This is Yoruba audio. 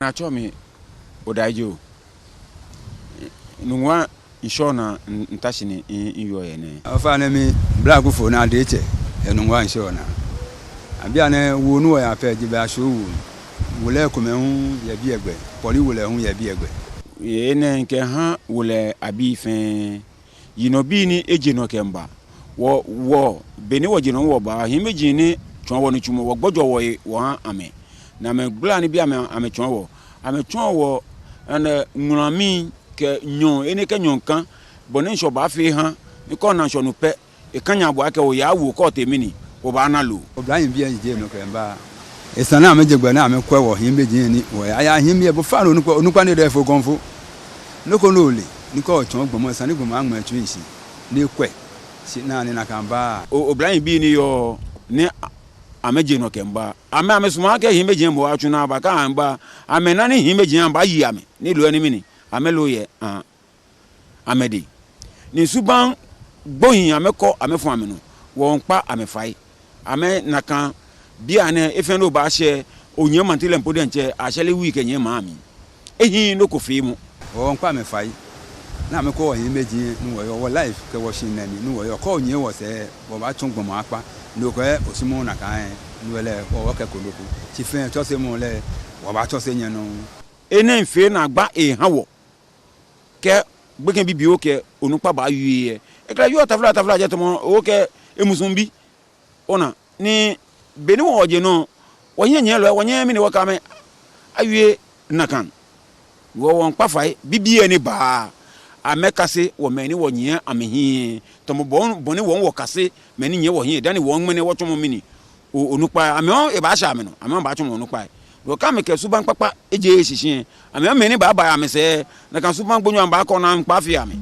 Na chomi odaijo nungwa inshona ntashini iyo yene afane mi black fo na deche enungwa inshona abia ne wonu ya pe jibe ashowu wole kuma hu ya bi egbe poli wole hu ya bi egbe yene nke ha wole abi fe yinobi ni ejino kemba wo beni wo jino wo ba himeji ni twon wo ni chumo wo gbojo wo ha ame na me gbla ni bi ame twon wo ana ngunami ke nyon ene ke nyon kan bonin so ba fi han ni ko na so no pe e kanya bo ake wo ya wo ko temini wo ba na lo obrayin bi enje no kemba esana me jegbe na me kwewo himeji ni wo ya himie bo fa no onukwa ni defo gonfo noko no le ni ko twon gbomo esani gbomo anwa atwinsi ni kwe si na ni na kamba obrayin bi ni yo ni ameje no kemba ame suma ke himeje mbo atuna ba ka amba ame na ni himeje amba yi ame ni lo ani mini amelo ye amedi ni suban gbohin ameko amefun amenu won pa amefai ame nakan bia na efen no ba hye onye mantile mpode nche ahyele week enye maami ehin no kofi mu won pa amefai na ameko wo himeje nu wo life ke wo shin nani nu wo ko onye wo se wo ba tun gbomo apa loko osimo na kan nu le wo ke koloku ti fen to se mo le wo ba to se yen no ene nfe na gba ehan wo ke gbegen bibi o ke onupa ba yuye e kra yo tafla je to mo o ke emusumbi ona ni beni wo je no wonye lo wonye mi ni wo ka me ayue nakan wo won pafai bibi eni ba amekase wo meni wo nye amehi to mo boni won wo kase meni nye wo hin dani won mene wo tomo mini onupa ame o e ba sha me no ame ba tomo onupa wo ka me ke suban papa eje shishin ame meni ba ba ame se na kan suban gbonyo ba ko na npa fi ame